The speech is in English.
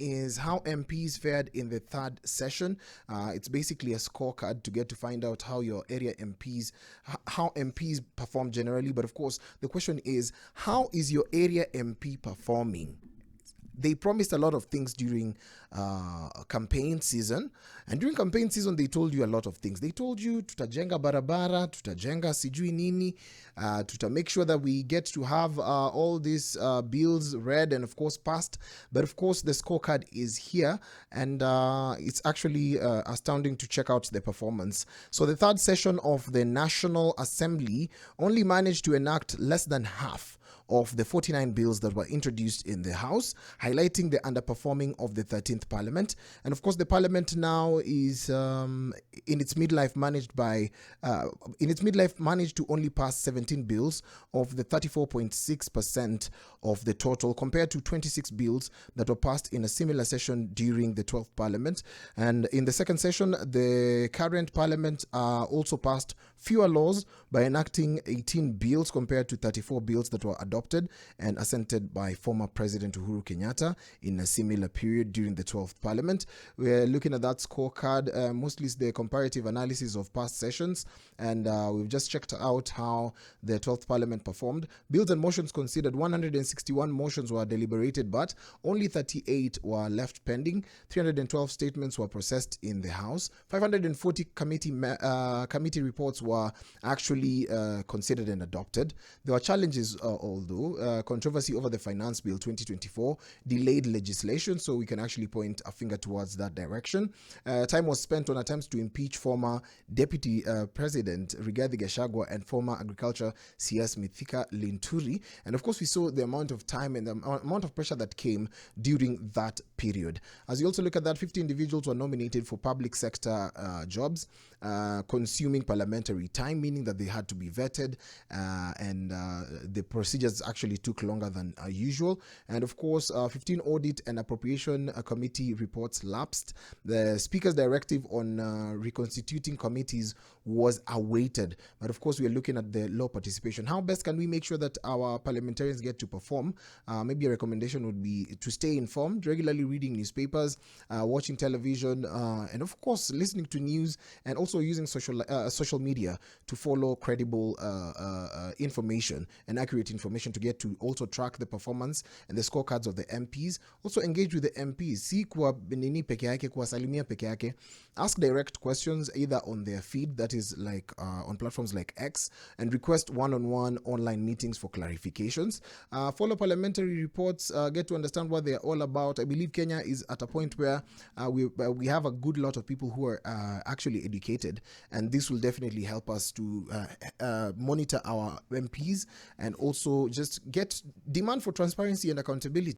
is how MPs fared in the third session. It's basically a scorecard to get to find out how your area MPs, how MPs perform generally. But of course, the question is, how is your area MP performing? They promised a lot of things during campaign season, and during campaign season they told you a lot of things. They told you tutajenga barabara, tutajenga sijui nini, make sure that we get to have all these bills read and of course passed. But of course the scorecard is here, and it's actually astounding to check out the performance. So the third session of the National Assembly only managed to enact less than half of the 49 bills that were introduced in the House, highlighting the underperforming of the 13th Parliament. And of course, the Parliament now is in its midlife managed to only pass 17 bills of the 34.6% of the total, compared to 26 bills that were passed in a similar session during the 12th Parliament. And in the second session, the current Parliament also passed fewer laws by enacting 18 bills compared to 34 bills that were adopted and assented by former President Uhuru Kenyatta in a similar period during the 12th Parliament. We're looking at that scorecard. Mostly it's the comparative analysis of past sessions, and we've just checked out how the 12th Parliament performed. Bills and motions considered: 161 motions were deliberated, but only 38 were left pending. 312 statements were processed in the House. 540 committee reports were actually considered and adopted. There were challenges, although controversy over the Finance Bill 2024 delayed legislation, so we can actually point a finger towards that direction. Time was spent on attempts to impeach former Deputy President Rigathi Gachagua and former Agriculture CS Mithika Linturi, and of course we saw the amount of time and the amount of pressure that came during that period. As you also look at that, 50 individuals were nominated for public sector jobs, consuming parliamentary time, meaning that they had to be vetted, and the procedures actually took longer than usual. And of course, 15 audit and appropriation committee reports lapsed. The Speaker's directive on reconstituting committees was awaited. But of course, we are looking at the low participation. How best can we make sure that our parliamentarians get to perform? Maybe a recommendation would be to stay informed, regularly reading newspapers, watching television, and of course, listening to news, and also using social media to follow credible information and accurate information to get to also track the performance and the scorecards of the MPs. Also engage with the MPs. Si kwa nini peke yake, kwa salimia peke yake. Ask direct questions either on their feed, that is like on platforms like X, and request one-on-one online meetings for clarifications. Follow parliamentary reports, get to understand what they're all about. I believe Kenya is at a point where we have a good lot of people who are actually educated, and this will definitely help us to monitor our MPs and also just get demand for transparency and accountability.